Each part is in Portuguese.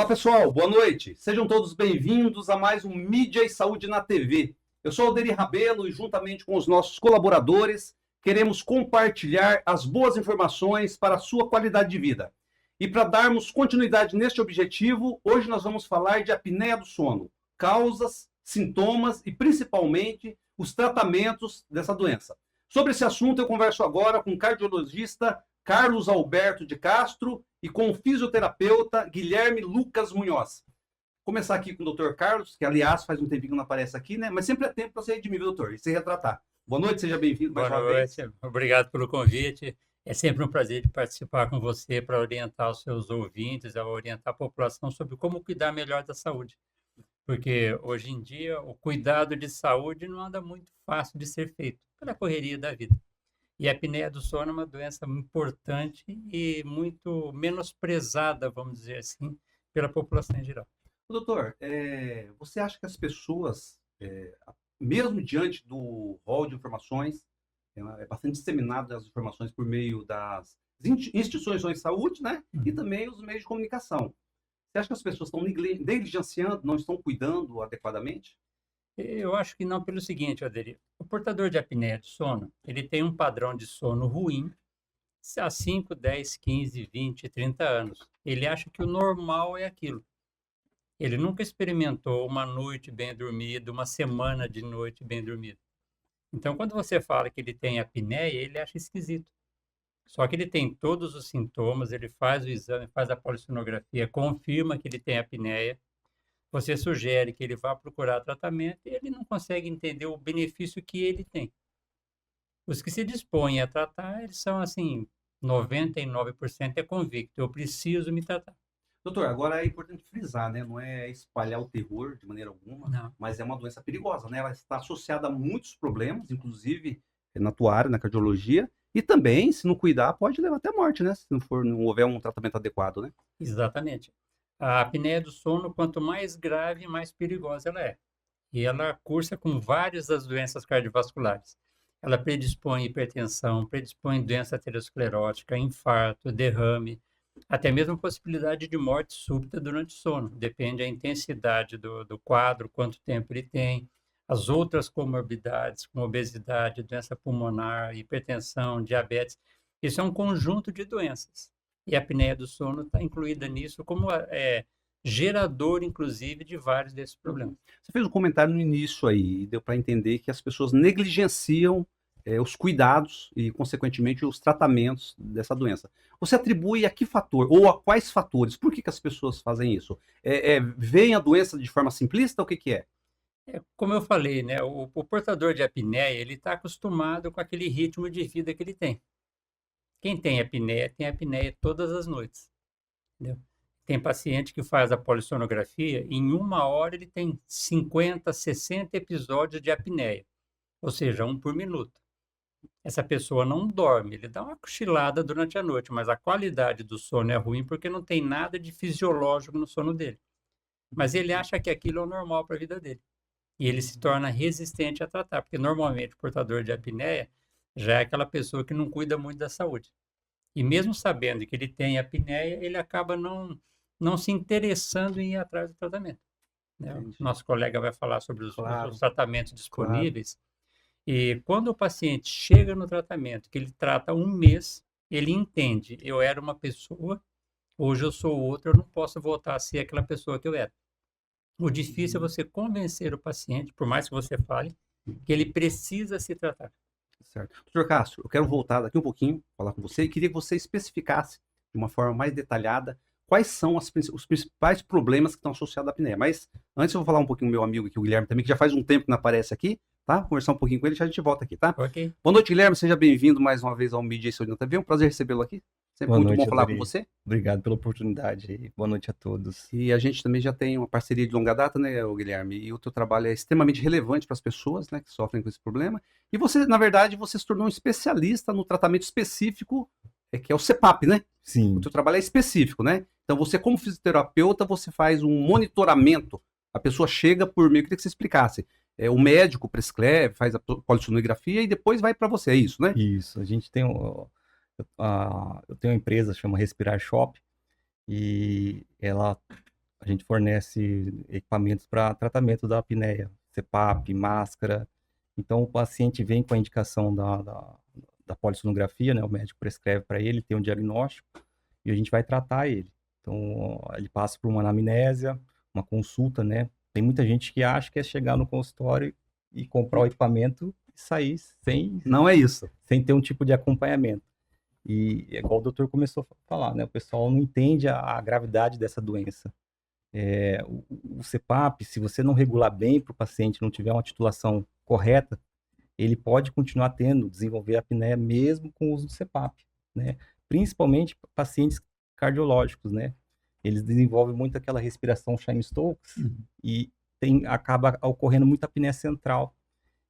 Olá pessoal, boa noite. Sejam todos bem-vindos a mais um Mídia e Saúde na TV. Eu sou Alderi Rabelo e juntamente com os nossos colaboradores queremos compartilhar as boas informações para a sua qualidade de vida. E para darmos continuidade neste objetivo, hoje nós vamos falar de apneia do sono, causas, sintomas e principalmente os tratamentos dessa doença. Sobre esse assunto eu converso agora com o cardiologista Carlos Alberto de Castro e com o fisioterapeuta Guilherme Lucas Munhoz. Vou começar aqui com o Dr. Carlos, que aliás faz um tempinho que não aparece aqui, né? Mas sempre é tempo para você redimir, doutor, e se retratar. Boa noite, seja bem-vindo mais uma vez. Boa noite, obrigado pelo convite. É sempre um prazer de participar com você para orientar os seus ouvintes, a orientar a população sobre como cuidar melhor da saúde. Porque hoje em dia o cuidado de saúde não anda muito fácil de ser feito pela correria da vida. E a apneia do sono é uma doença importante e muito menosprezada, vamos dizer assim, pela população em geral. Doutor, você acha que as pessoas, mesmo diante do rol de informações, é bastante disseminado as informações por meio das instituições de saúde, né? E também os meios de comunicação. Você acha que as pessoas estão negligenciando, não estão cuidando adequadamente? Eu acho que não pelo seguinte, Aderi. O portador de apneia de sono, ele tem um padrão de sono ruim há 5, 10, 15, 20, 30 anos. Ele acha que o normal é aquilo. Ele nunca experimentou uma noite bem dormida, uma semana de noite bem dormida. Então, quando você fala que ele tem apneia, ele acha esquisito. Só que ele tem todos os sintomas, ele faz o exame, faz a polissonografia, confirma que ele tem apneia. Você sugere que ele vá procurar tratamento e ele não consegue entender o benefício que ele tem. Os que se dispõem a tratar, eles são assim, 99% é convicto, eu preciso me tratar. Doutor, agora é importante frisar, né? Não é espalhar o terror de maneira alguma, Não. mas é uma doença perigosa, né? Ela está associada a muitos problemas, inclusive na tua área, na cardiologia, e também, se não cuidar, pode levar até a morte, né? Se não houver um tratamento adequado, né? Exatamente. A apneia do sono, quanto mais grave, mais perigosa ela é. E ela cursa com várias das doenças cardiovasculares. Ela predispõe à hipertensão, predispõe à doença aterosclerótica, infarto, derrame, até mesmo possibilidade de morte súbita durante o sono. Depende da intensidade do quadro, quanto tempo ele tem, as outras comorbidades, como obesidade, doença pulmonar, hipertensão, diabetes. Isso é um conjunto de doenças. E a apneia do sono está incluída nisso como gerador, inclusive, de vários desses problemas. Você fez um comentário no início aí, e deu para entender que as pessoas negligenciam os cuidados e, consequentemente, os tratamentos dessa doença. Você atribui a que fator, ou a quais fatores? Por que as pessoas fazem isso? Veem a doença de forma simplista ou o que é? Como eu falei, né, o portador de apneia, ele está acostumado com aquele ritmo de vida que ele tem. Quem tem apneia todas as noites. Entendeu? Tem paciente que faz a polissonografia, em 1 hora ele tem 50, 60 episódios de apneia, ou seja, um por minuto. Essa pessoa não dorme, ele dá uma cochilada durante a noite, mas a qualidade do sono é ruim porque não tem nada de fisiológico no sono dele. Mas ele acha que aquilo é o normal para a vida dele. E ele se torna resistente a tratar, porque normalmente o portador de apneia já é aquela pessoa que não cuida muito da saúde. E mesmo sabendo que ele tem apneia, ele acaba não se interessando em ir atrás do tratamento. Né? O nosso colega vai falar sobre os tratamentos disponíveis. E quando o paciente chega no tratamento, que ele trata 1 mês, ele entende, eu era uma pessoa, hoje eu sou outra, eu não posso voltar a ser aquela pessoa que eu era. O difícil é você convencer o paciente, por mais que você fale, que ele precisa se tratar. Certo. Doutor Castro, eu quero voltar daqui um pouquinho, falar com você, e queria que você especificasse, de uma forma mais detalhada, quais são os principais problemas que estão associados à apneia. Mas antes eu vou falar um pouquinho com o meu amigo aqui, o Guilherme, também, que já faz um tempo que não aparece aqui, tá? Conversar um pouquinho com ele, já a gente volta aqui, tá? Ok. Boa noite, Guilherme, seja bem-vindo mais uma vez ao Mídia e Saúde na TV, é um prazer recebê-lo aqui. Sempre Boa muito noite, bom falar Alderi. com você. Obrigado pela oportunidade e boa noite a todos. E a gente também já tem uma parceria de longa data, né, Guilherme? E o teu trabalho é extremamente relevante para as pessoas, né, que sofrem com esse problema. E você, na verdade, você se tornou um especialista no tratamento específico, que é o CPAP, né? Sim, O teu trabalho é específico, né? Então você, como fisioterapeuta, você faz um monitoramento. A pessoa chega por meio, eu queria que você explicasse. O médico prescreve, faz a polissonografia e depois vai para você, é isso, né? isso. A gente tem eu tenho uma empresa chama Respirar Shop e ela a gente fornece equipamentos para tratamento da apneia, CPAP, máscara. Então, o paciente vem com a indicação da polissonografia, né? O médico prescreve para ele, tem um diagnóstico e a gente vai tratar ele. Então, ele passa por uma anamnésia, uma consulta, né? Tem muita gente que acha que é chegar no consultório e comprar o equipamento e sair Não é isso. sem ter um tipo de acompanhamento. E é igual o doutor começou a falar, né? O pessoal não entende a gravidade dessa doença. O CPAP, se você não regular bem para o paciente, não tiver uma titulação correta, ele pode continuar desenvolver apneia mesmo com o uso do CPAP, né? Principalmente pacientes cardiológicos, né? Eles desenvolvem muito aquela respiração Cheyne-Stokes e acaba ocorrendo muita apneia central.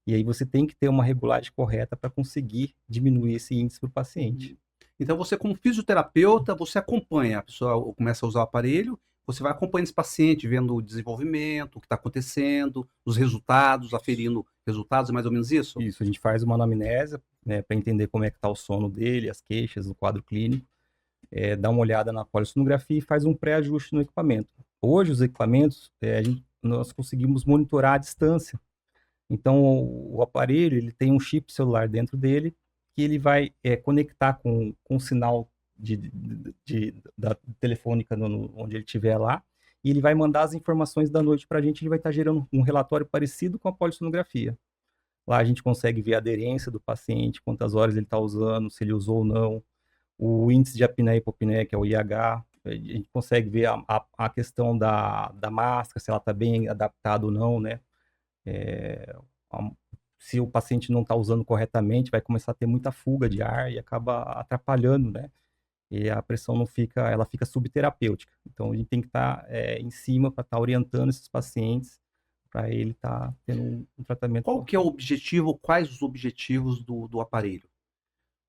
E aí você tem que ter uma regulagem correta para conseguir diminuir esse índice para o paciente. Então, você como fisioterapeuta, você acompanha, a pessoa começa a usar o aparelho, você vai acompanhando esse paciente, vendo o desenvolvimento, o que está acontecendo, os resultados, aferindo resultados, é mais ou menos isso? Isso, a gente faz uma anamnésia, né, para entender como é que está o sono dele, as queixas, o quadro clínico, dá uma olhada na polissonografia e faz um pré-ajuste no equipamento. Hoje, os equipamentos, nós conseguimos monitorar à distância. Então, o aparelho, ele tem um chip celular dentro dele, que ele vai conectar com o sinal da telefônica onde ele estiver lá, e ele vai mandar as informações da noite para a gente, ele vai estar gerando um relatório parecido com a polissonografia. Lá a gente consegue ver a aderência do paciente, quantas horas ele está usando, se ele usou ou não, o índice de apneia e hipopneia, que é o IH, a gente consegue ver a questão da máscara, se ela está bem adaptada ou não, né? Se o paciente não está usando corretamente, vai começar a ter muita fuga de ar e acaba atrapalhando, né? E a pressão não fica, ela fica subterapêutica. Então, a gente tem que estar em cima para estar orientando esses pacientes para ele estar tendo um tratamento. Qual que é o objetivo, quais os objetivos do aparelho?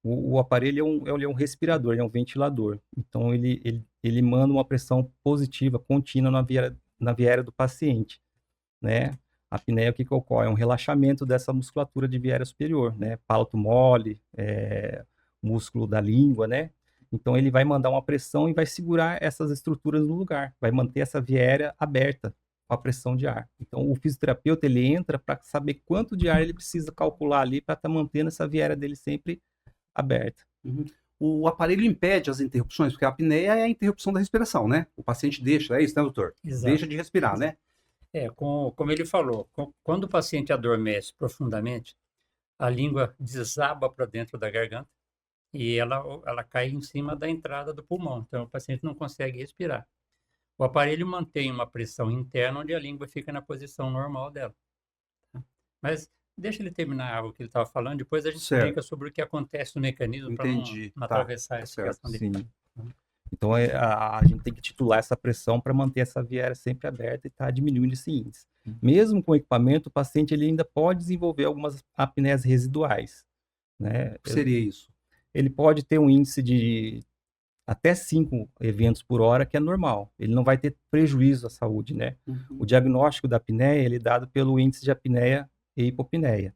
O aparelho ele é um respirador, ele é um ventilador. Então, ele manda uma pressão positiva, contínua na via aérea do paciente, né? A apneia, o que ocorre? É um relaxamento dessa musculatura de via aérea superior, né? Palato mole, músculo da língua, né? Então, ele vai mandar uma pressão e vai segurar essas estruturas no lugar, vai manter essa via aérea aberta com a pressão de ar. Então, o fisioterapeuta, ele entra para saber quanto de ar ele precisa calcular ali para estar mantendo essa via aérea dele sempre aberta. Uhum. O aparelho impede as interrupções, porque a apneia é a interrupção da respiração, né? O paciente deixa, é isso, né, doutor? Exato. Deixa de respirar, né? Como ele falou, quando o paciente adormece profundamente, a língua desaba para dentro da garganta e ela cai em cima da entrada do pulmão. Então, o paciente não consegue respirar. O aparelho mantém uma pressão interna onde a língua fica na posição normal dela. Mas deixa ele terminar o que ele estava falando, depois a gente explica sobre o que acontece no mecanismo para não atravessar essa questão dele. Sim. Então, a gente tem que titular essa pressão para manter essa via aérea sempre aberta e estar diminuindo esse índice. Mesmo com o equipamento, o paciente ele ainda pode desenvolver algumas apneias residuais, né? O que seria isso? Ele pode ter um índice de até 5 eventos por hora, que é normal. Ele não vai ter prejuízo à saúde, né? O diagnóstico da apneia, ele é dado pelo índice de apneia e hipopneia.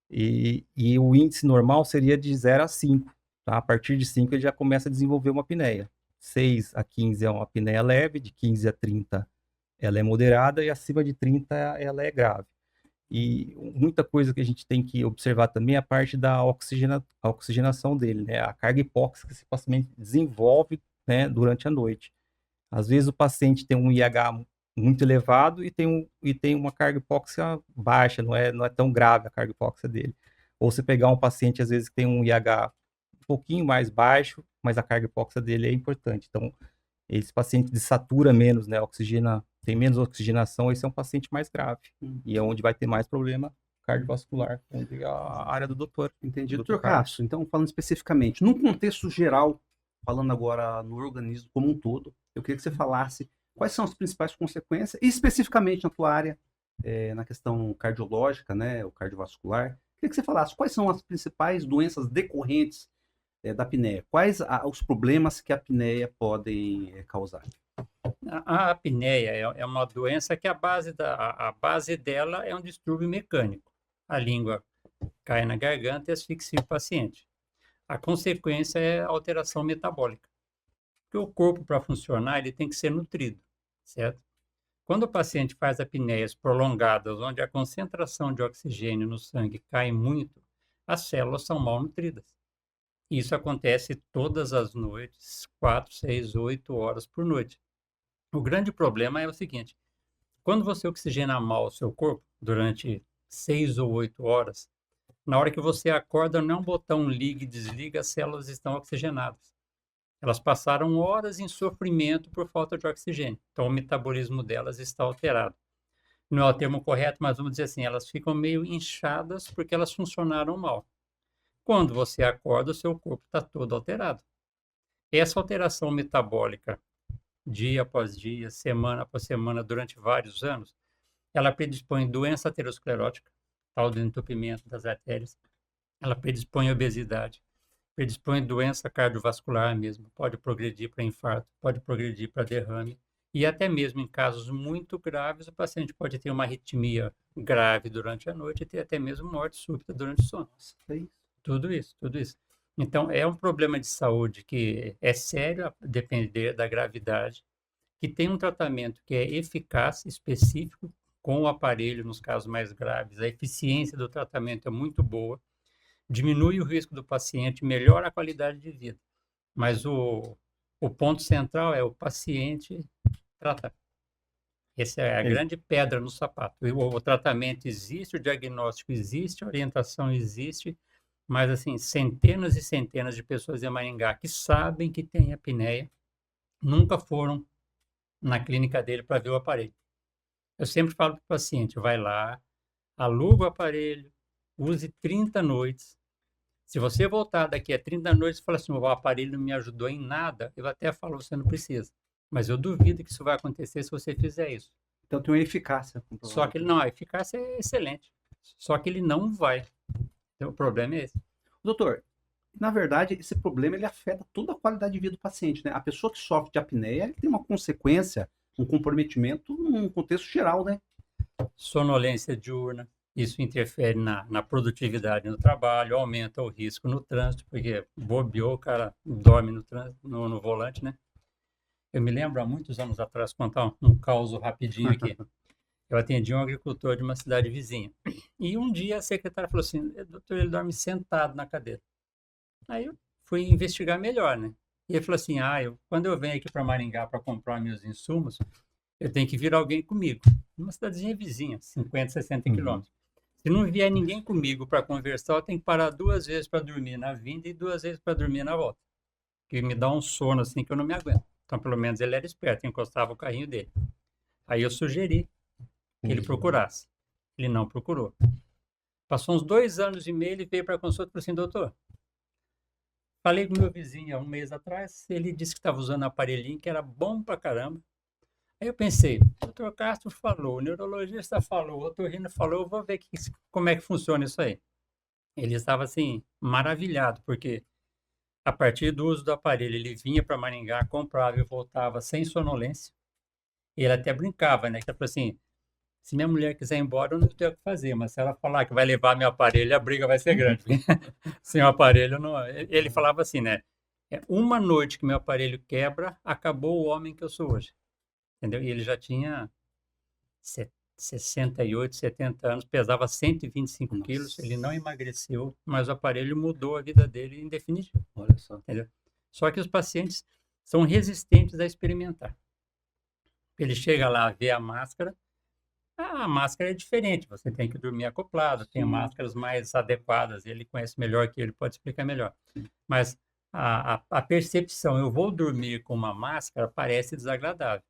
E o índice normal seria de 0 a 5. Tá? A partir de 5 ele já começa a desenvolver uma apneia. 6 a 15 é uma apneia leve, de 15 a 30 ela é moderada e acima de 30 ela é grave. E muita coisa que a gente tem que observar também é a parte da oxigenação dele, né? A carga hipóxica que esse paciente desenvolve, né, durante a noite. Às vezes o paciente tem um IH muito elevado e tem uma carga hipóxica baixa, não é tão grave a carga hipóxica dele. Ou você pegar um paciente, às vezes, que tem um IH um pouquinho mais baixo, mas a carga hipóxica dele é importante. Então, esse paciente desatura menos, né? Tem menos oxigenação, esse é um paciente mais grave. E é onde vai ter mais problema cardiovascular, onde é a área do doutor. Entendi. Doutor Cássio, então, falando especificamente, num contexto geral, falando agora no organismo como um todo, eu queria que você falasse quais são as principais consequências, e especificamente na tua área, na questão cardiológica, né, o cardiovascular. Queria que você falasse quais são as principais doenças decorrentes da apneia, quais os problemas que a apneia podem causar. A apneia é uma doença que a base dela é um distúrbio mecânico. A língua cai na garganta e asfixia o paciente. A consequência é a alteração metabólica. Porque o corpo, para funcionar, ele tem que ser nutrido. certo? Quando o paciente faz apneias prolongadas, onde a concentração de oxigênio no sangue cai muito, as células são mal nutridas. Isso acontece todas as noites, 4, 6, 8 horas por noite. O grande problema é o seguinte: quando você oxigena mal o seu corpo durante 6 ou 8 horas, na hora que você acorda, não é um botão liga e desliga, as células estão oxigenadas. Elas passaram horas em sofrimento por falta de oxigênio. Então, o metabolismo delas está alterado. Não é o termo correto, mas vamos dizer assim, elas ficam meio inchadas porque elas funcionaram mal. Quando você acorda, o seu corpo está todo alterado. Essa alteração metabólica, dia após dia, semana após semana, durante vários anos, ela predispõe doença aterosclerótica, tal do entupimento das artérias, ela predispõe obesidade, predispõe doença cardiovascular mesmo, pode progredir para infarto, pode progredir para derrame, e até mesmo em casos muito graves, o paciente pode ter uma arritmia grave durante a noite e ter até mesmo morte súbita durante o sono. Tudo isso, tudo isso. Então, é um problema de saúde que é sério a depender da gravidade, que tem um tratamento que é eficaz, específico, com o aparelho nos casos mais graves. A eficiência do tratamento é muito boa, diminui o risco do paciente, melhora a qualidade de vida. Mas o ponto central é o paciente tratar. Essa é a grande pedra no sapato. O tratamento existe, o diagnóstico existe, a orientação existe, mas assim, centenas e centenas de pessoas em Maringá que sabem que tem apneia, nunca foram na clínica dele para ver o aparelho. Eu sempre falo para o paciente, vai lá, aluga o aparelho, use 30 noites. Se você voltar daqui a 30 noites e falar assim, o aparelho não me ajudou em nada, eu até falo, você não precisa. Mas eu duvido que isso vai acontecer se você fizer isso. Então tem uma eficácia. Só que não, a eficácia é excelente. Só que ele não vai. Então, o problema é esse. Doutor, na verdade, esse problema ele afeta toda a qualidade de vida do paciente, né? A pessoa que sofre de apneia, ele tem uma consequência, um comprometimento num contexto geral, né? Sonolência diurna, isso interfere na produtividade no trabalho, aumenta o risco no trânsito, porque bobeou, o cara dorme no trânsito, no volante, né? Eu me lembro, há muitos anos atrás, contar um caos rapidinho aqui. Eu atendi um agricultor de uma cidade vizinha. E um dia a secretária falou assim, doutor, ele dorme sentado na cadeira. Aí eu fui investigar melhor, né? E ele falou assim, quando eu venho aqui para Maringá para comprar meus insumos, eu tenho que vir alguém comigo. Uma cidadezinha vizinha, 50, 60 quilômetros. Se não vier ninguém comigo para conversar, eu tenho que parar 2 vezes para dormir na vinda e 2 vezes para dormir na volta. Que me dá um sono assim que eu não me aguento. Então, pelo menos ele era esperto, encostava o carrinho dele. Aí eu sugeri que ele procurasse. Ele não procurou. Passou uns 2 anos e meio, ele veio para a consulta e falou assim, doutor, falei com meu vizinho há um mês atrás, ele disse que estava usando um aparelhinho que era bom pra caramba. Aí eu pensei, o doutor Castro falou, o neurologista falou, o otorrino falou, eu vou ver como é que funciona isso aí. Ele estava assim, maravilhado, porque a partir do uso do aparelho, ele vinha para Maringá, comprava e voltava sem sonolência. E ele até brincava, né? Que ele falou assim, se minha mulher quiser ir embora, eu não tenho o que fazer, mas se ela falar que vai levar meu aparelho, a briga vai ser grande. Sem o aparelho, não... Ele falava assim, né? Uma noite que meu aparelho quebra, acabou o homem que eu sou hoje. Entendeu? E ele já tinha 68, 70 anos, pesava 125 quilos, ele não emagreceu, mas o aparelho mudou a vida dele em definitivo. Olha só. Entendeu? Só que os pacientes são resistentes a experimentar. Ele chega lá, vê a máscara é diferente, você tem que dormir acoplado, tem máscaras mais adequadas, ele conhece melhor que ele pode explicar melhor. Mas a percepção, eu vou dormir com uma máscara, parece desagradável.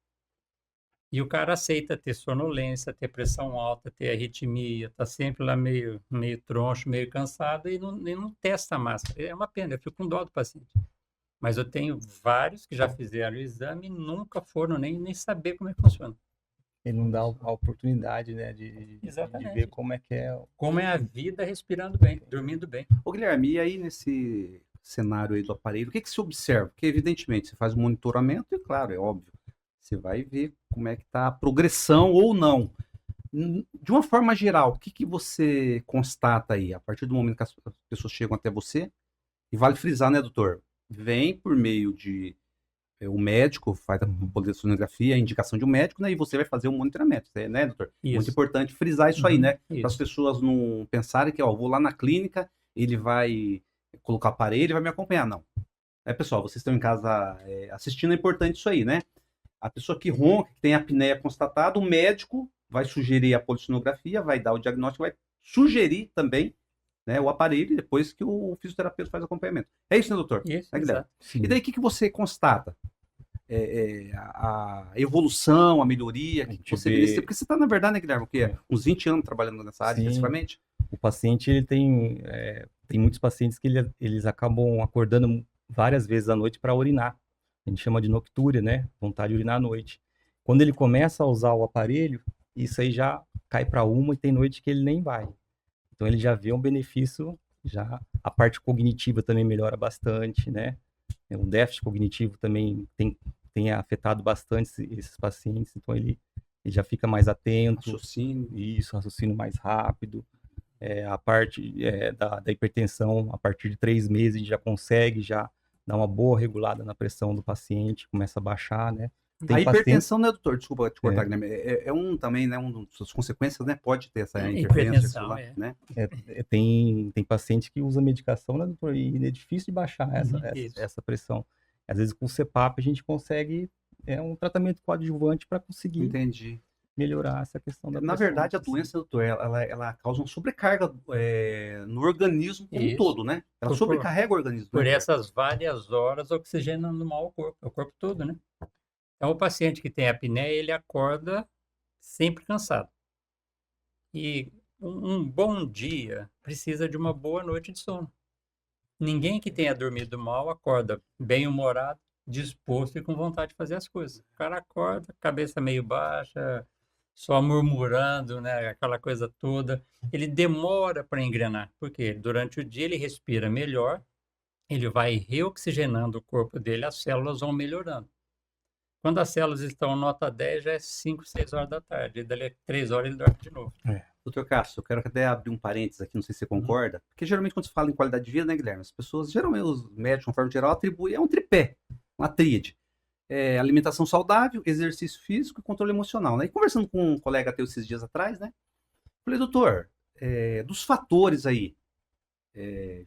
E o cara aceita ter sonolência, ter pressão alta, ter arritmia, tá sempre lá meio troncho, meio cansado e não testa a máscara. É uma pena, eu fico com dó do paciente. Mas eu tenho vários que já fizeram o exame e nunca foram nem saber como é que funciona. Ele não dá a oportunidade, né, de ver como é que é. Como é a vida respirando bem, dormindo bem. Ô Guilherme, e aí nesse cenário aí do aparelho, o que se observa? Porque evidentemente você faz um monitoramento e claro, é óbvio, você vai ver como é que está a progressão ou não. De uma forma geral, o que você constata aí, a partir do momento que as pessoas chegam até você, e vale frisar, né, doutor? Vem por meio de o médico faz a Uhum. polissonografia, a indicação de um médico, né? E você vai fazer o monitoramento, né, doutor? Muito Isso. importante frisar isso aí, Uhum, né? Para as isso. pessoas não pensarem que, ó, eu vou lá na clínica, ele vai colocar o aparelho e vai me acompanhar. Não. Pessoal, vocês estão em casa assistindo, é importante isso aí, né? A pessoa que ronca, que tem apneia constatada, o médico vai sugerir a polissonografia, vai dar o diagnóstico, vai sugerir também, né, o aparelho, depois que o fisioterapeuta faz o acompanhamento. É isso, né, doutor? Isso, Né, Guilherme? exato. Sim. E daí, o que você constata? A evolução, a melhoria A que gente você vê- vê? Porque você está, na verdade, né, Guilherme, o quê? É. Uns 20 anos trabalhando nessa área, Sim. especificamente? O paciente, ele tem muitos pacientes que eles acabam acordando várias vezes à noite para urinar. A gente chama de noctúria, né? Vontade de urinar à noite. Quando ele começa a usar o aparelho, isso aí já cai para uma e tem noite que ele nem vai. Então ele já vê um benefício, já a parte cognitiva também melhora bastante, né? O déficit cognitivo também tem afetado bastante esses pacientes, então ele já fica mais atento, Raciocínio. isso, raciocínio mais rápido. A parte da hipertensão, a partir de 3 meses, a gente já consegue já dar uma boa regulada na pressão do paciente, começa a baixar, né? A Tem pacientes, hipertensão, né, doutor? Desculpa te cortar, É. Guilherme. Um também, né, uma das consequências, né? Pode ter essa interferência Hipertensão, celular, né? tem paciente que usa medicação, né, doutor? E é difícil de baixar isso. essa pressão. Às vezes com o CPAP a gente consegue um tratamento coadjuvante para conseguir Entendi. melhorar essa questão da Na pressão. verdade, a doença, doutor, ela causa uma sobrecarga no organismo como um Isso. todo, né? Ela Por- sobrecarrega o organismo. Por né? essas várias horas oxigenando mal o corpo todo, né? Então, o paciente que tem apneia, ele acorda sempre cansado. E um bom dia precisa de uma boa noite de sono. Ninguém que tenha dormido mal acorda bem-humorado, disposto e com vontade de fazer as coisas. O cara acorda, cabeça meio baixa, só murmurando, né? Aquela coisa toda. Ele demora para engrenar, porque durante o dia ele respira melhor, ele vai reoxigenando o corpo dele, as células vão melhorando. Quando as células estão nota 10, já é 5, 6 horas da tarde. E dali a 3 horas ele dorme de novo. Doutor Cássio, eu quero até abrir um parênteses aqui, não sei se você concorda, porque geralmente quando se fala em qualidade de vida, né, Guilherme, as pessoas, geralmente os médicos, de uma forma geral, atribuem, um tripé, uma tríade. Alimentação saudável, exercício físico e controle emocional, né? E conversando com um colega até esses dias atrás, né, falei, doutor, dos fatores aí,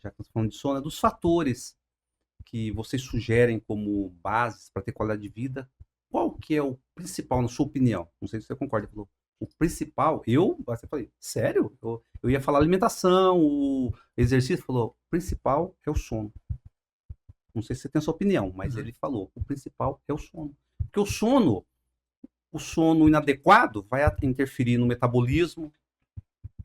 já que estamos falando de sono, dos fatores que vocês sugerem como bases para ter qualidade de vida, qual que é o principal, na sua opinião? Não sei se você concorda. Ele falou, o principal, você falei, sério? Eu ia falar alimentação, o exercício, falou, o principal é o sono. Não sei se você tem a sua opinião, mas ele falou, o principal é o sono. Porque o sono inadequado vai interferir no metabolismo,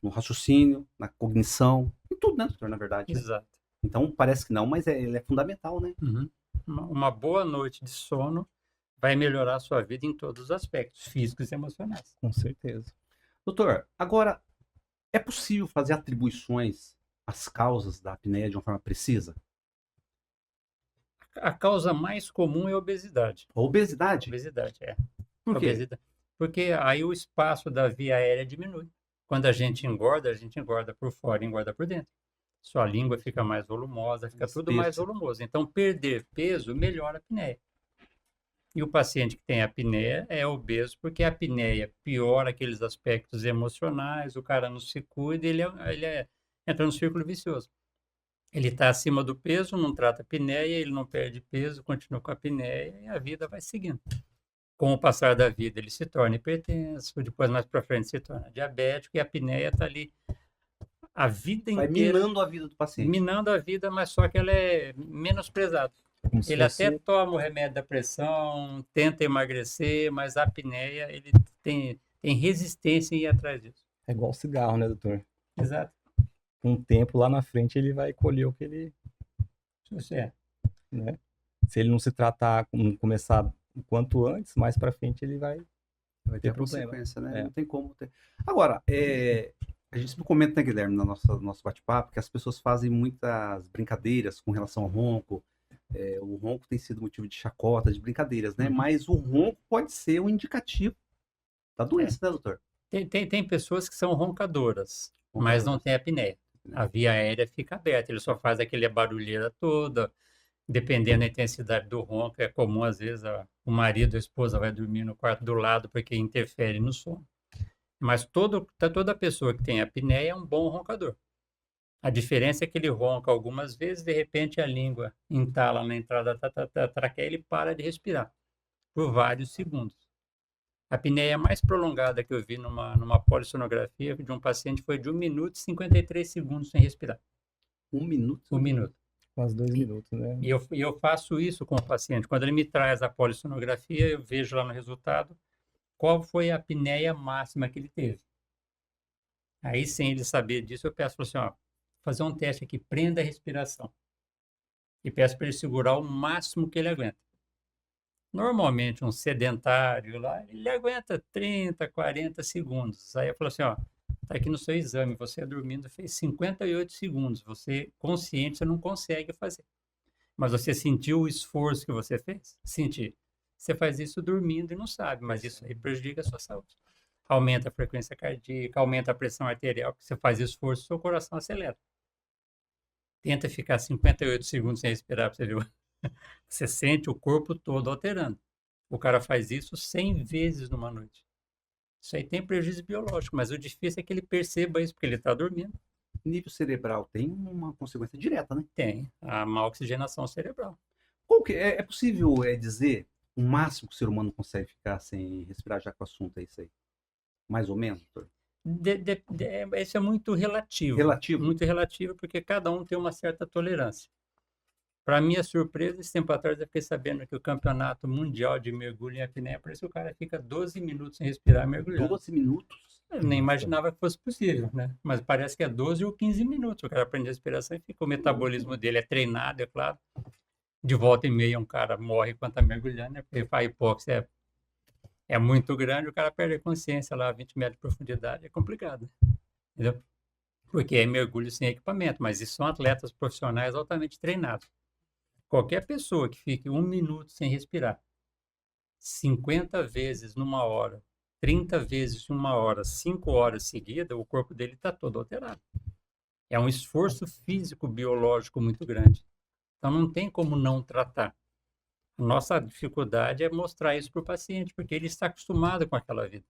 no raciocínio, na cognição, em tudo, né, doutor, na verdade. Né? Exato. Então, parece que não, mas ele é fundamental, né? Uhum. Uma boa noite de sono vai melhorar a sua vida em todos os aspectos, físicos e emocionais. Com certeza. Doutor, agora, é possível fazer atribuições às causas da apneia de uma forma precisa? A causa mais comum é a obesidade. A obesidade? Obesidade, Por quê? Obesidade. Porque aí o espaço da via aérea diminui. Quando a gente engorda por fora e engorda por dentro. Sua língua fica mais volumosa, fica tudo mais volumoso. Então, perder peso melhora a apneia. E o paciente que tem apneia é obeso porque a apneia piora aqueles aspectos emocionais, o cara não se cuida, ele entra no círculo vicioso. Ele está acima do peso, não trata a apneia, ele não perde peso, continua com a apneia e a vida vai seguindo. Com o passar da vida, ele se torna hipertenso, depois mais para frente se torna diabético e a apneia está ali a vida Vai inteira. minando a vida do paciente. Minando a vida, mas só que ela é menosprezada. Ele até toma o remédio da pressão, tenta emagrecer, mas a apneia, ele tem resistência em ir atrás disso. É igual cigarro, né, doutor? Exato. Com o tempo lá na frente ele vai colher o que ele, né? Se ele não se tratar, não começar o quanto antes, mais pra frente ele vai ter problema. consequência, né? Não tem como ter. Agora, a gente sempre comenta, né, Guilherme, no nosso bate-papo, que as pessoas fazem muitas brincadeiras com relação ao ronco. O ronco tem sido motivo de chacota, de brincadeiras, né? Mas o ronco pode ser um indicativo da doença, né, doutor? Tem pessoas que são roncadoras, mas não tem apneia. A via aérea fica aberta, ele só faz aquele barulheira toda, dependendo da intensidade do ronco, é comum às vezes o marido ou a esposa vai dormir no quarto do lado porque interfere no sono. Mas toda pessoa que tem apneia é um bom roncador. A diferença é que ele ronca algumas vezes, de repente a língua entala na entrada da traqueia e ele para de respirar por vários segundos. A apneia mais prolongada que eu vi numa polissonografia de um paciente foi de 1 minuto e 53 segundos sem respirar. 1 minuto? 1 minuto. Quase 2 minutos, né? E eu faço isso com o paciente. Quando ele me traz a polissonografia, eu vejo lá no resultado qual foi a apneia máxima que ele teve. Aí, sem ele saber disso, eu peço para assim, ó, fazer um teste aqui, prenda a respiração. E peço para ele segurar o máximo que ele aguenta. Normalmente, um sedentário lá, ele aguenta 30, 40 segundos. Aí eu falo assim, ó, tá aqui no seu exame, você dormindo fez 58 segundos. Você, consciente, você não consegue fazer. Mas você sentiu o esforço que você fez? Senti. Você faz isso dormindo e não sabe, mas isso aí prejudica a sua saúde. Aumenta a frequência cardíaca, aumenta a pressão arterial, porque você faz esforço, seu coração acelera. Tenta ficar 58 segundos sem respirar para você ver. Você sente o corpo todo alterando. O cara faz isso 100 vezes numa noite. Isso aí tem prejuízo biológico, mas o difícil é que ele perceba isso, porque ele está dormindo. Nível cerebral tem uma consequência direta, né? Tem a má oxigenação cerebral. Qual que é possível dizer o máximo que o ser humano consegue ficar sem respirar, já que o assunto é isso aí? Mais ou menos, doutor? Isso é muito relativo. Relativo? Muito relativo, porque cada um tem uma certa tolerância. Para minha surpresa, esse tempo atrás eu fiquei sabendo que o campeonato mundial de mergulho em apneia, parece que o cara fica 12 minutos sem respirar mergulhando. 12 minutos? Eu nem imaginava que fosse possível, né? Mas parece que é 12 ou 15 minutos. O cara aprende a respiração e fica. O metabolismo dele é treinado, é claro. De volta e meia, um cara morre enquanto está mergulhando, né? Porque a hipóxia é muito grande, o cara perde a consciência lá a 20 metros de profundidade. É complicado, entendeu? Porque é mergulho sem equipamento, mas isso são atletas profissionais altamente treinados. Qualquer pessoa que fique 1 minuto sem respirar, 50 vezes numa hora, 30 vezes em 1 hora, 5 horas seguidas, o corpo dele está todo alterado. É um esforço físico, biológico muito grande. Então não tem como não tratar. A nossa dificuldade é mostrar isso para o paciente, porque ele está acostumado com aquela vida.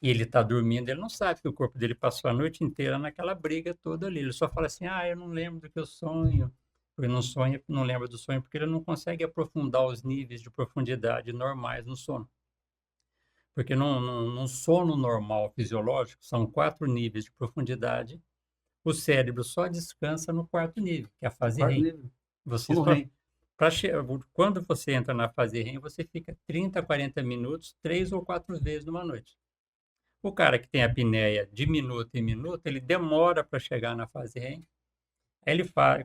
E ele está dormindo, ele não sabe que o corpo dele passou a noite inteira naquela briga toda ali. Ele só fala assim, eu não lembro do que eu sonho. Ele não sonha, não lembra do sonho, porque ele não consegue aprofundar os níveis de profundidade normais no sono. Porque num sono normal, fisiológico, são 4 níveis de profundidade. O cérebro só descansa no 4º nível, que é a fase REM. Quando você entra na fase REM, você fica 30 a 40 minutos, 3 ou 4 vezes numa noite. O cara que tem apneia de minuto em minuto, ele demora para chegar na fase REM.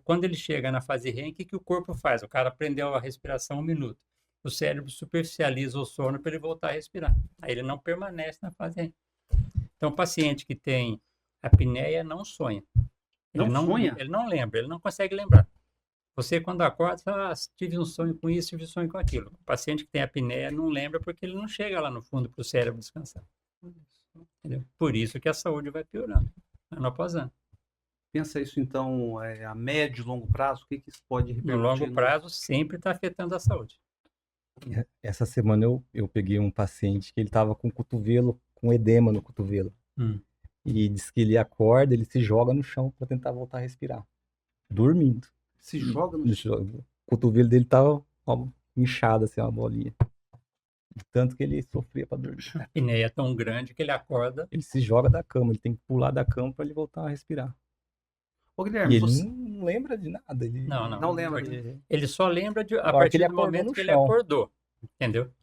Quando ele chega na fase REM, o que o corpo faz? O cara aprendeu a respiração 1 minuto. O cérebro superficializa o sono para ele voltar a respirar. Aí ele não permanece na fase REM. Então, o paciente que tem apneia não sonha. Ele não sonha? Ele não lembra, ele não consegue lembrar. Você, quando acorda, fala, tive um sonho com isso, tive um sonho com aquilo. O paciente que tem apneia não lembra porque ele não chega lá no fundo para o cérebro descansar. Entendeu? Por isso que a saúde vai piorando, ano após ano. Pensa isso, então, a médio e longo prazo, o que isso pode repercutir? No longo prazo, sempre está afetando a saúde. Essa semana eu peguei um paciente que ele estava com edema no cotovelo. E diz que ele acorda, ele se joga no chão para tentar voltar a respirar. Dormindo. Se joga no chão? O cotovelo dele estava inchado, assim, uma bolinha. Tanto que ele sofria para dormir. A apneia é tão grande que ele acorda. Ele se joga da cama, ele tem que pular da cama para ele voltar a respirar. Ô, Guilherme, e ele não lembra de nada. Ele não lembra. Ele só lembra a partir do momento que ele acordou, entendeu?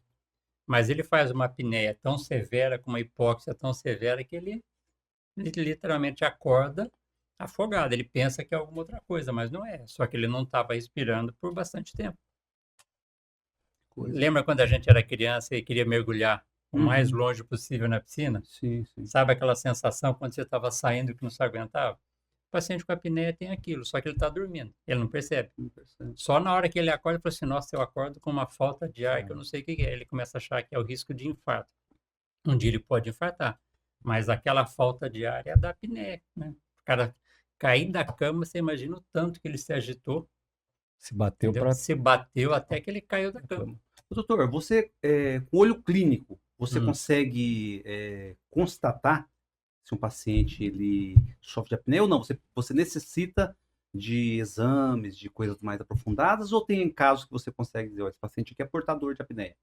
Mas ele faz uma apneia tão severa, com uma hipóxia tão severa, que ele literalmente acorda afogado. Ele pensa que é alguma outra coisa, mas não é. Só que ele não estava respirando por bastante tempo. Lembra quando a gente era criança e queria mergulhar o mais longe possível na piscina? Sim, sim. Sabe aquela sensação quando você estava saindo que não se aguentava? O paciente com apneia tem aquilo, só que ele está dormindo. Ele não percebe. Só na hora que ele acorda, ele fala assim, nossa, eu acordo com uma falta de ar que eu não sei o que é. Ele começa a achar que é o risco de infarto. Um dia ele pode infartar, mas aquela falta de ar é a da apneia, né? O cara cair da cama, você imagina o tanto que ele se agitou. Se bateu entendeu? para Se bateu até que ele caiu da cama. Doutor, você, com olho clínico, você Hum. consegue constatar se um paciente ele sofre de apneia ou não? Você necessita de exames, de coisas mais aprofundadas, ou tem casos que você consegue dizer, ó, esse paciente aqui é portador de apneia?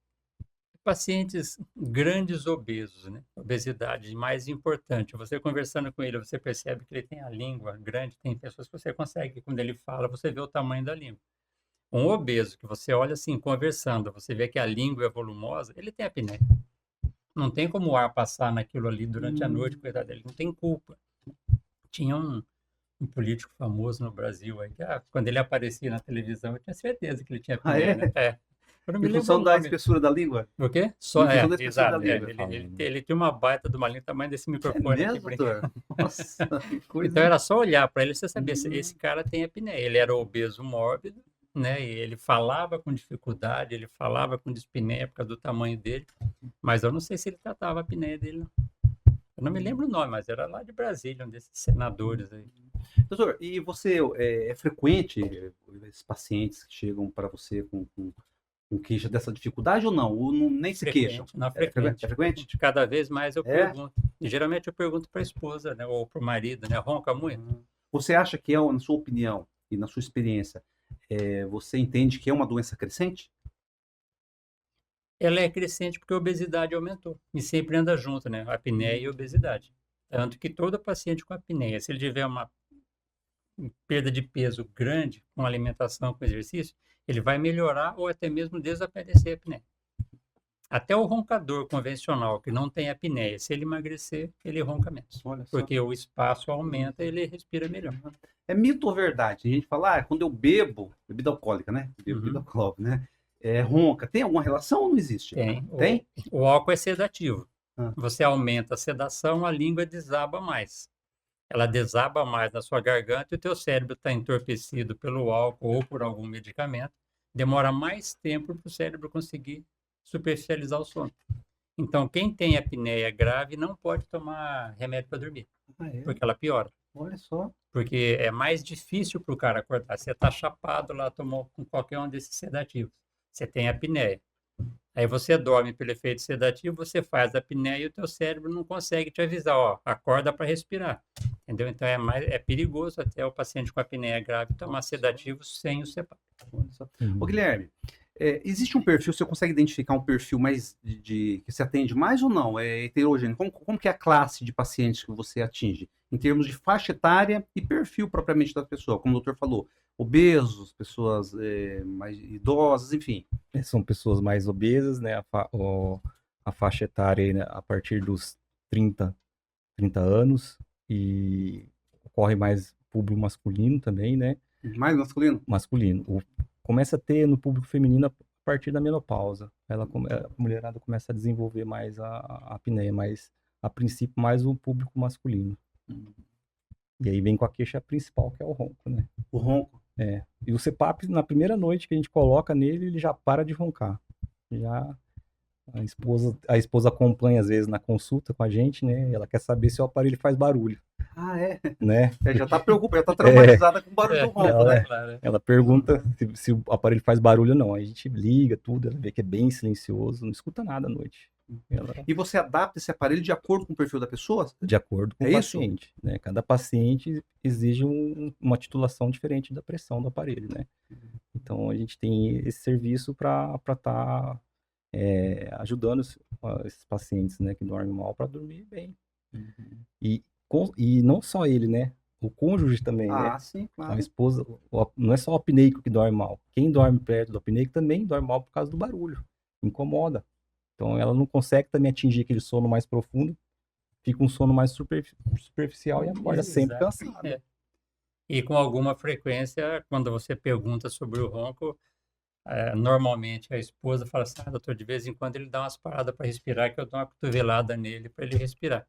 Pacientes grandes obesos, né? Obesidade mais importante. Você conversando com ele, você percebe que ele tem a língua grande. Tem pessoas que você consegue, quando ele fala, você vê o tamanho da língua. Um obeso que você olha assim, conversando, você vê que a língua é volumosa, ele tem apneia. Não tem como o ar passar naquilo ali durante a noite, coitado dele, não tem culpa. Tinha um político famoso no Brasil aí, que quando ele aparecia na televisão, eu tinha certeza que ele tinha Ah, apneia, é? né? É. Eu não me Em lembro função o da nome. espessura da língua? O quê? Em função da espessura Exato. da língua. Ele tinha uma baita de uma língua, tamanho desse É microfone aqui. mesmo, doutor? Nossa, que coisa. Então era só olhar para ele e você sabia, esse cara tem apneia. Ele era obeso mórbido, né? E ele falava com dificuldade, ele falava com dispneia por causa do tamanho dele, mas eu não sei se ele tratava a apneia dele, não. Eu não me lembro o nome, mas era lá de Brasília, um desses senadores aí. Doutor, e você, é frequente esses pacientes que chegam para você com queixa dessa dificuldade ou não? Ou nem se queixam? Frequente, não, É frequente? É frequente? Cada vez mais eu É? pergunto. E geralmente eu pergunto para a esposa, né? Ou para o marido, né? Ronca muito? Você acha que na sua opinião e na sua experiência, você entende que é uma doença crescente? Ela é crescente porque a obesidade aumentou. E sempre anda junto, né? Apneia e obesidade. Tanto que todo paciente com apneia, se ele tiver uma perda de peso grande com alimentação, com exercício, ele vai melhorar ou até mesmo desaparecer a apneia. Até o roncador convencional, que não tem apneia, se ele emagrecer, ele ronca menos. Olha só. Porque o espaço aumenta e ele respira melhor. É mito ou verdade? A gente fala, quando eu bebo, bebida alcoólica, né? Bebida Uhum. alcoólica, né? Ronca. Tem alguma relação ou não existe? Tem. Tem? O álcool é sedativo. Ah. Você aumenta a sedação, a língua desaba mais. Ela desaba mais na sua garganta e o teu cérebro está entorpecido pelo álcool ou por algum medicamento. Demora mais tempo para o cérebro conseguir superficializar o sono. Então, quem tem apneia grave não pode tomar remédio para dormir, porque ela piora. Olha só. Porque é mais difícil para o cara acordar. Você está chapado lá, tomou com qualquer um desses sedativos. Você tem apneia. Aí você dorme pelo efeito sedativo, você faz a apneia e o teu cérebro não consegue te avisar, ó, acorda para respirar. Entendeu? Então é perigoso até o paciente com apneia grave tomar sedativos sem o CPAP. Olha só. Ô, Guilherme, existe um perfil, você consegue identificar um perfil mais que se atende mais ou não? É heterogêneo? Como que é a classe de pacientes que você atinge? Em termos de faixa etária e perfil propriamente da pessoa, como o doutor falou, obesos, pessoas mais idosas, enfim. São pessoas mais obesas, né? A faixa etária aí, né, a partir dos 30 anos, e ocorre mais público masculino também, né? Mais masculino? Masculino. Começa a ter no público feminino a partir da menopausa. A mulherada começa a desenvolver mais a apneia, mas a princípio mais o público masculino. E aí vem com a queixa principal, que é o ronco, né? O ronco. E o CPAP, na primeira noite que a gente coloca nele, ele já para de roncar. Já a esposa acompanha às vezes na consulta com a gente, né? Ela quer saber se o aparelho faz barulho. Ah, é? Né? Já tá preocupada, já tá traumatizada com o barulho do ronco, né? Claro. Ela pergunta se o aparelho faz barulho ou não. A gente liga tudo, ela vê que é bem silencioso, não escuta nada à noite. E você adapta esse aparelho de acordo com o perfil da pessoa? De acordo com o paciente, né? Cada paciente exige uma titulação diferente da pressão do aparelho, né? Então a gente tem esse serviço para estar ajudando esses pacientes, né, que dormem mal, para dormir bem. E não só ele, né? O cônjuge também, né? Sim, claro. A esposa, não é só o apneico que dorme mal. Quem dorme perto do apneico também dorme mal por causa do barulho. Incomoda. Então ela não consegue também atingir aquele sono mais profundo, fica um sono mais superficial e acorda sempre cansado. E com alguma frequência, quando você pergunta sobre o ronco, normalmente a esposa fala assim, doutor, de vez em quando ele dá umas paradas para respirar, que eu dou uma cotovelada nele para ele respirar.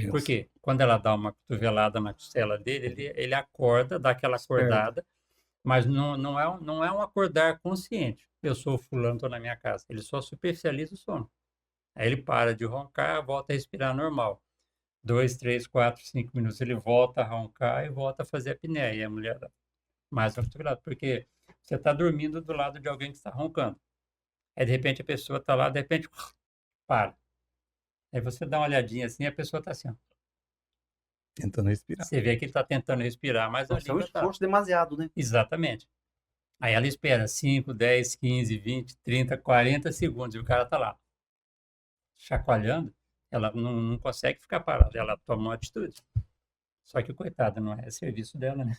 Por quê? Quando ela dá uma cotovelada na costela dele, ele acorda, dá aquela acordada, mas não é um acordar consciente. Eu sou fulano, estou na minha casa. Ele só superficializa o sono. Aí ele para de roncar, volta a respirar normal. 2, 3, 4, 5 minutos, ele volta a roncar e volta a fazer a apneia. E a mulher dá mais uma cotovelada. Porque Você está dormindo do lado de alguém que está roncando. Aí, de repente, a pessoa está lá, de repente, para. Aí você dá uma olhadinha assim, a pessoa está assim, ó. Tentando respirar. Você vê que ele está tentando respirar, mas a Nossa, é um língua está. esforço demasiado, né? Exatamente. Aí ela espera 5, 10, 15, 20, 30, 40 segundos e o cara está lá, chacoalhando. Ela não consegue ficar parada, ela toma uma atitude. Só que, coitada, não é serviço dela, né?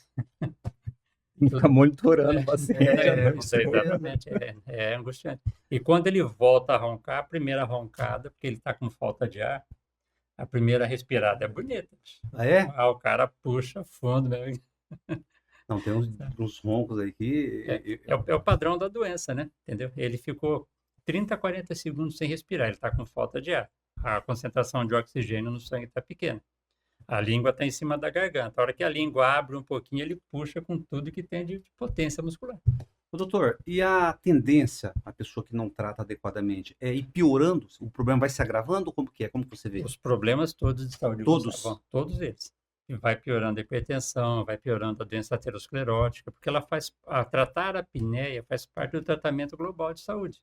Tem que ficar monitorando o paciente. Exatamente, é angustiante. E quando ele volta a roncar, a primeira roncada, porque ele está com falta de ar, a primeira respirada é bonita. Ah, é? O cara puxa fundo, meu. Não, tem uns roncos aí que... É o padrão da doença, né? Entendeu? Ele ficou 30, 40 segundos sem respirar, ele está com falta de ar. A concentração de oxigênio no sangue está pequena. A língua está em cima da garganta. A hora que a língua abre um pouquinho, ele puxa com tudo que tem de potência muscular. Ô, doutor, e a tendência, a pessoa que não trata adequadamente, é ir piorando? O problema vai se agravando? Como que é? Como que você vê? Os problemas todos de saúde Todos? vão, todos eles. E vai piorando a hipertensão, vai piorando a doença aterosclerótica, porque tratar a apneia faz parte do tratamento global de saúde.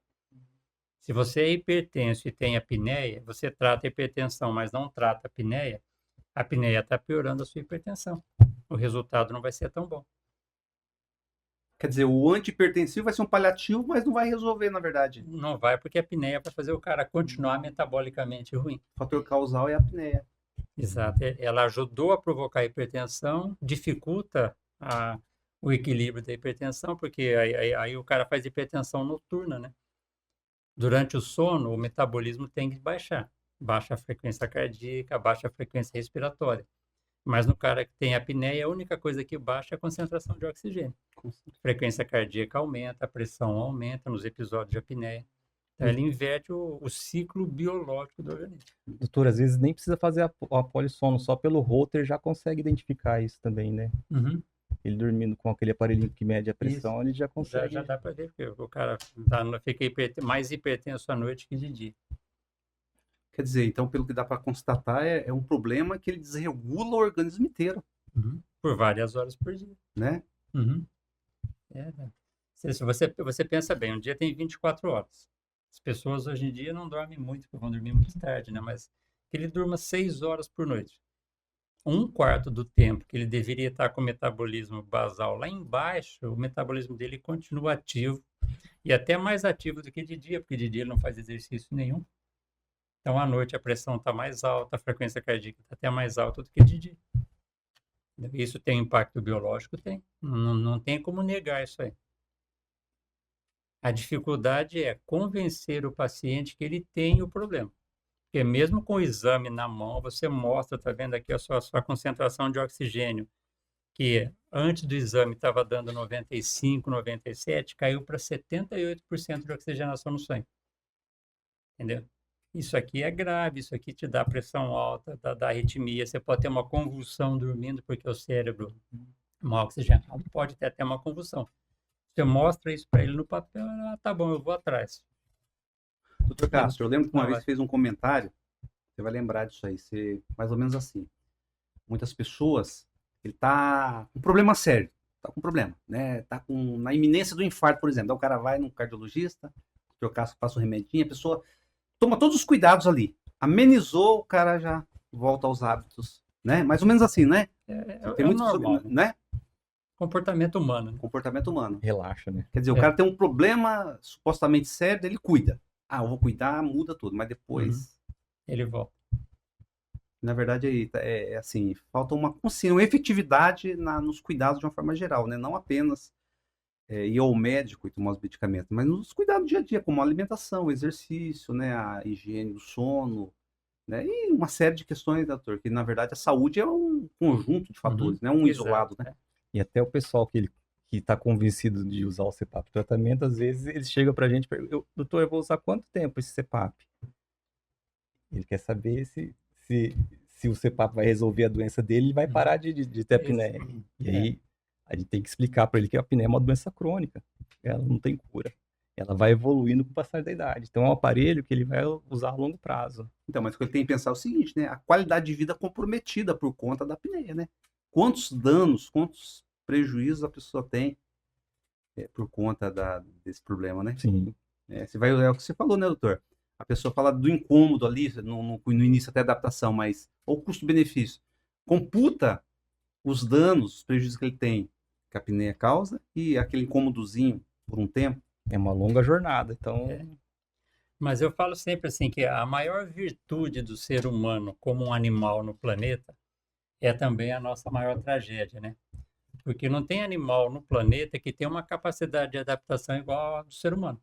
Se você é hipertenso e tem apneia, você trata a hipertensão, mas não trata a apneia está piorando a sua hipertensão. O resultado não vai ser tão bom. Quer dizer, o antihipertensivo vai ser um paliativo, mas não vai resolver, na verdade. Não vai, porque a apneia vai fazer o cara continuar metabolicamente ruim. O fator causal é a apneia. Exato. Ela ajudou a provocar a hipertensão, dificulta o equilíbrio da hipertensão, porque aí o cara faz hipertensão noturna, né? Durante o sono, o metabolismo tem que baixar. Baixa a frequência cardíaca, baixa a frequência respiratória. Mas no cara que tem apneia, a única coisa que baixa é a concentração de oxigênio. A frequência cardíaca aumenta, a pressão aumenta nos episódios de apneia. Então, ele inverte o ciclo biológico do organismo. Doutor, às vezes nem precisa fazer a polissono, só pelo Holter já consegue identificar isso também, né? Uhum. Ele dormindo com aquele aparelhinho que mede a pressão, Isso. ele já consegue. Já dá para ver, porque o cara fica mais hipertenso à noite que de dia. Quer dizer, então, pelo que dá para constatar, é um problema que ele desregula o organismo inteiro, Por várias horas por dia. né? Né? Se você pensa bem, um dia tem 24 horas. As pessoas hoje em dia não dormem muito, porque vão dormir muito tarde, né? Mas que ele durma 6 horas por noite. 1/4 do tempo que ele deveria estar com o metabolismo basal lá embaixo, o metabolismo dele continua ativo e até mais ativo do que de dia, porque de dia ele não faz exercício nenhum. Então, à noite a pressão está mais alta, a frequência cardíaca está até mais alta do que de dia. Isso tem impacto biológico? Tem. Não tem como negar isso aí. A dificuldade é convencer o paciente que ele tem o problema. Porque mesmo com o exame na mão, você mostra, tá vendo aqui a sua concentração de oxigênio, que antes do exame estava dando 95, 97, caiu para 78% de oxigenação no sangue. Entendeu? Isso aqui é grave, isso aqui te dá pressão alta, dá arritmia, você pode ter uma convulsão dormindo, porque o cérebro mal oxigenado pode ter até uma convulsão. Você mostra isso para ele no papel, tá bom, eu vou atrás. Doutor Castro, eu lembro que uma vez fez um comentário, você vai lembrar disso aí, mais ou menos assim. Muitas pessoas, ele tá com problema sério, tá com problema, né? Tá na iminência do infarto, por exemplo. Então o cara vai no cardiologista, o doutor Castro passa um remedinho, a pessoa toma todos os cuidados ali. Amenizou, o cara já volta aos hábitos, né? Mais ou menos assim, né? Tem muito normal, né? Comportamento humano. Né? Comportamento humano. Relaxa, né? Quer dizer, o cara tem um problema supostamente sério, ele cuida. Ah, eu vou cuidar, muda tudo, mas depois... Ele volta. Na verdade, é assim, falta uma consciência, uma efetividade nos cuidados de uma forma geral, né? Não apenas ir ao médico e tomar os medicamentos, mas nos cuidados do dia a dia, como a alimentação, o exercício, né? A higiene do sono, né? E uma série de questões, doutor, que na verdade a saúde é um conjunto de fatores, não é um isolado, né? E até o pessoal que está convencido de usar o CPAP tratamento, às vezes eles chegam para a gente e perguntam, doutor, eu vou usar quanto tempo esse CPAP? Ele quer saber se o CPAP vai resolver a doença dele, ele vai parar de ter apneia. E aí a gente tem que explicar para ele que a apneia é uma doença crônica, ela não tem cura. Ela vai evoluindo com o passar da idade. Então é um aparelho que ele vai usar a longo prazo. Então, mas o que ele tem que pensar é o seguinte, né? A qualidade de vida comprometida por conta da apneia, né? Quantos danos, quantos prejuízos a pessoa tem, por conta desse problema, né? Sim. É o que você falou, né, doutor? A pessoa fala do incômodo ali, no início até da adaptação, mas o custo-benefício. Computa os danos, os prejuízos que ele tem, que a apneia causa, e aquele incômodozinho por um tempo. É uma longa jornada, então Mas eu falo sempre assim que a maior virtude do ser humano como um animal no planeta é também a nossa maior tragédia, né? Porque não tem animal no planeta que tenha uma capacidade de adaptação igual a do ser humano.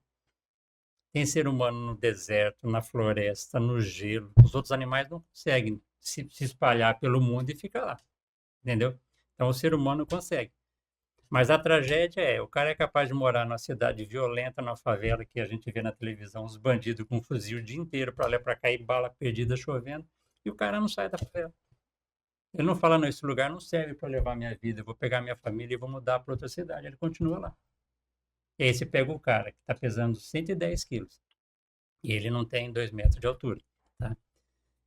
Tem ser humano no deserto, na floresta, no gelo. Os outros animais não conseguem se espalhar pelo mundo e ficar lá, entendeu? Então o ser humano consegue. Mas a tragédia o cara é capaz de morar numa cidade violenta, na favela, que a gente vê na televisão, os bandidos com um fuzil o dia inteiro para lá e para cá e bala perdida chovendo, e o cara não sai da favela. Ele não fala, não, esse lugar não serve para levar minha vida, eu vou pegar minha família e vou mudar para outra cidade. Ele continua lá. E aí você pega o cara que está pesando 110 quilos e ele não tem 2 metros de altura, tá?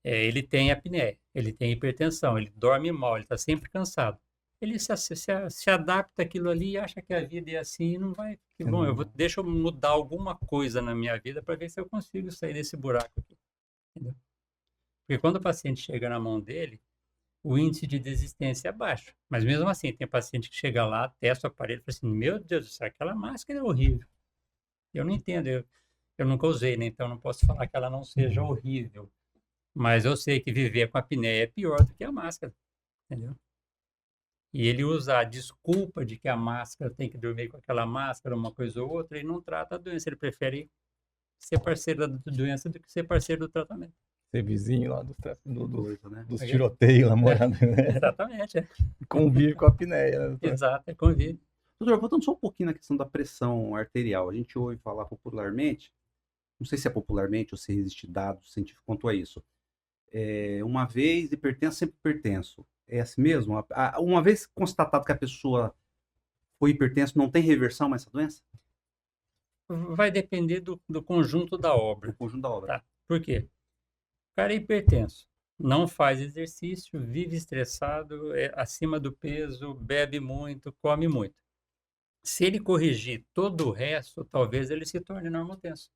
Ele tem apneia, ele tem hipertensão, ele dorme mal, ele está sempre cansado. Ele se adapta àquilo ali e acha que a vida é assim e não vai. Que bom, deixa eu mudar alguma coisa na minha vida para ver se eu consigo sair desse buraco aqui. Entendeu? Porque quando o paciente chega na mão dele, o índice de desistência é baixo. Mas mesmo assim, tem paciente que chega lá, testa o aparelho e fala assim: meu Deus do céu, aquela máscara é horrível. Eu não entendo, eu nunca usei, né? Então não posso falar que ela não seja horrível. Mas eu sei que viver com a apneia é pior do que a máscara, entendeu? E ele usa a desculpa de que a máscara tem que dormir com aquela máscara, uma coisa ou outra, e não trata a doença. Ele prefere ser parceiro da doença do que ser parceiro do tratamento. ser vizinho lá dos Né? dos tiroteios lá morando. Exatamente. Convive com a apneia. Né? Exato, convive. Doutor, voltando só um pouquinho na questão da pressão arterial. A gente ouve falar popularmente, não sei se é popularmente ou se existe dados científicos quanto a isso. Uma vez hipertenso, sempre hipertenso. É assim mesmo? Uma vez constatado que a pessoa foi hipertenso, não tem reversão mais essa doença? Vai depender do conjunto da obra. O conjunto da obra. Tá. Por quê? O cara é hipertenso, não faz exercício, vive estressado, acima do peso, bebe muito, come muito. Se ele corrigir todo o resto, talvez ele se torne normotenso.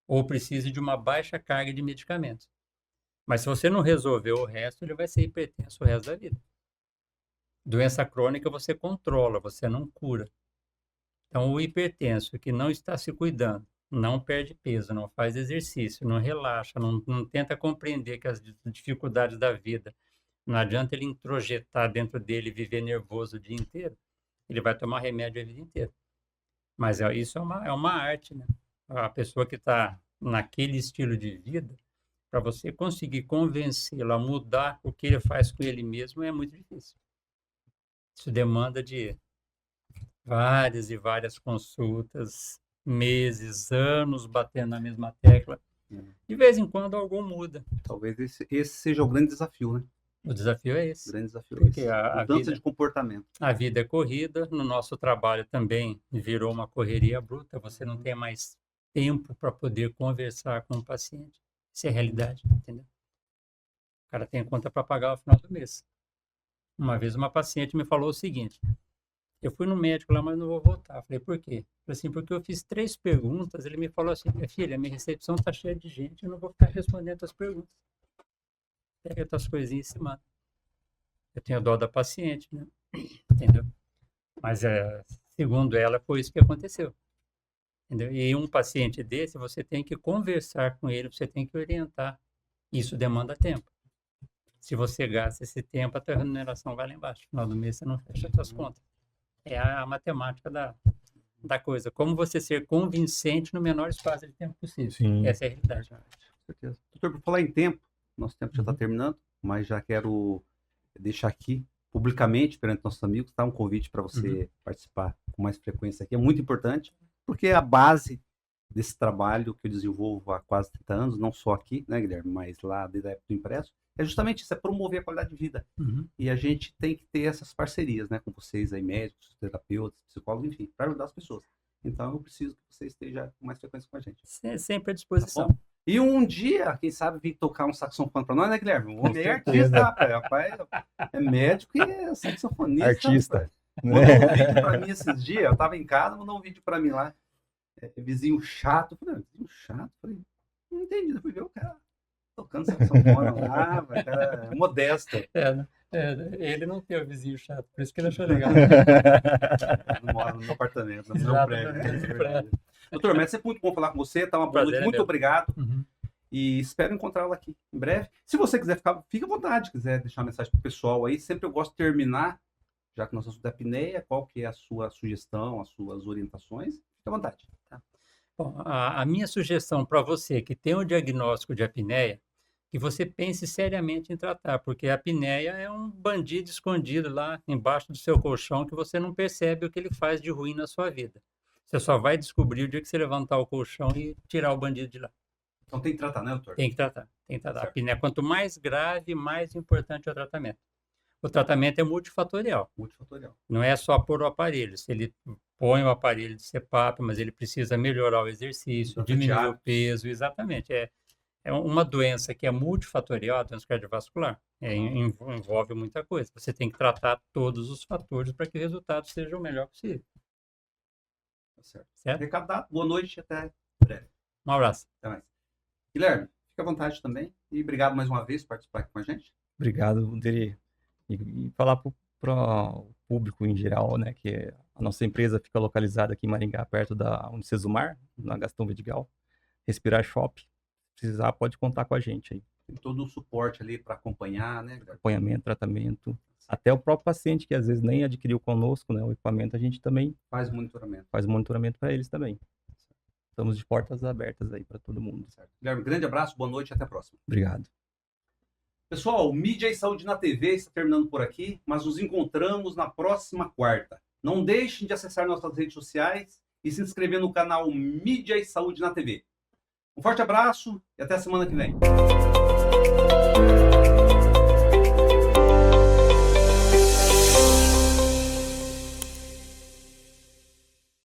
Ou precise de uma baixa carga de medicamentos. Mas se você não resolver o resto, ele vai ser hipertenso o resto da vida. Doença crônica você controla, você não cura. Então, o hipertenso que não está se cuidando, não perde peso, não faz exercício, não relaxa, não tenta compreender que as dificuldades da vida, não adianta ele introjetar dentro dele e viver nervoso o dia inteiro, ele vai tomar remédio a vida inteira. Mas isso é uma arte, né? A pessoa que está naquele estilo de vida, para você conseguir convencê-lo a mudar o que ele faz com ele mesmo é muito difícil. Isso demanda de várias e várias consultas, meses, anos batendo na mesma tecla. De vez em quando algum muda. Talvez esse seja o grande desafio, né? O desafio é esse. O grande desafio é Porque esse. a Mudança vida, de comportamento. a vida é corrida, no nosso trabalho também virou uma correria bruta, você não tem mais tempo para poder conversar com o paciente. Isso é realidade, entendeu? O cara tem conta para pagar no final do mês. Uma vez uma paciente me falou o seguinte: eu fui no médico lá, mas não vou voltar. Eu falei, por quê? Eu falei assim, porque eu fiz 3 perguntas, ele me falou assim: minha filha, minha recepção está cheia de gente, eu não vou ficar respondendo as perguntas. Pega as coisinhas e se mata. Eu tenho dó da paciente, né? Entendeu? Mas, segundo ela, foi isso que aconteceu. Entendeu? E um paciente desse, você tem que conversar com ele, você tem que orientar. Isso demanda tempo. Se você gasta esse tempo, a tua remuneração vai lá embaixo. No final do mês, você não fecha as suas contas. É a matemática da coisa. Como você ser convincente no menor espaço de tempo possível. Sim. Essa é a realidade. Com certeza. Doutor, por falar em tempo, nosso tempo já está terminando, mas já quero deixar aqui, publicamente, perante nossos amigos, tá? Um convite para você participar com mais frequência aqui. É muito importante, porque é a base desse trabalho que eu desenvolvo há quase 30 anos, não só aqui, né, Guilherme, mas lá desde a época do impresso, é justamente isso, é promover a qualidade de vida. E a gente tem que ter essas parcerias, né, com vocês aí, médicos, terapeutas, psicólogos, enfim, para ajudar as pessoas. Então, eu preciso que você esteja com mais frequência com a gente. Sempre à disposição. Tá bom? E um dia, quem sabe, vir tocar um saxofone para nós, né, Guilherme? O homem é artista, rapaz. É médico e é saxofonista. Artista. Rapaz. Mandou um vídeo pra mim esses dias, eu tava em casa, mandou um vídeo pra mim lá. Vizinho chato. Eu falei, vizinho chato? Eu falei, não entendi. Eu fui ver o cara tocando saxofone lá, o cara é modesto. Ele não tem o vizinho chato, por isso que ele achou legal. Não mora no apartamento, no meu Exato, prédio. no mesmo prédio. Doutor, mas é sempre muito bom falar com você, tá uma boa Prazer noite, é muito meu. obrigado. Uhum. E espero encontrá-la aqui em breve. Se você quiser ficar, fica à vontade, quiser deixar uma mensagem pro pessoal aí. Sempre eu gosto de terminar, já que nós somos da apneia, qual que é a sua sugestão, as suas orientações? Fica à vontade. Bom, a minha sugestão para você que tem um diagnóstico de apneia, que você pense seriamente em tratar, porque a apneia é um bandido escondido lá embaixo do seu colchão que você não percebe o que ele faz de ruim na sua vida. Você só vai descobrir o dia que você levantar o colchão e tirar o bandido de lá. Então tem que tratar, né, doutor? Tem que tratar, tem que tratar. A Certo. apneia, quanto mais grave, mais importante é o tratamento. O tratamento é multifatorial. Multifatorial. Não é só pôr o aparelho. Se ele põe o aparelho de CPAP, mas ele precisa melhorar o exercício, Mudança de diminuir o hábitos. peso, exatamente. É uma doença que é multifatorial, a doença cardiovascular. Envolve muita coisa. Você tem que tratar todos os fatores para que o resultado seja o melhor possível. Tá certo. Certo? Recado dado, boa noite, até breve. Um abraço. Até mais. Guilherme, fica à vontade também. E obrigado mais uma vez por participar aqui com a gente. Obrigado, Deri. E falar para o público em geral, né, que a nossa empresa fica localizada aqui em Maringá, perto da Unicesumar, na Gastão Vidigal. Respirar Shop. Se precisar, pode contar com a gente aí. Tem todo o suporte ali para acompanhar, né, Guilherme? Acompanhamento, tratamento. Até o próprio paciente que às vezes nem adquiriu conosco, né, o equipamento, a gente também Faz monitoramento. faz monitoramento para eles também. Estamos de portas abertas aí para todo mundo. Certo. Guilherme, grande abraço, boa noite e até a próxima. Obrigado. Pessoal, o Mídia e Saúde na TV está terminando por aqui, mas nos encontramos na próxima quarta. Não deixem de acessar nossas redes sociais e se inscrever no canal Mídia e Saúde na TV. Um forte abraço e até a semana que vem.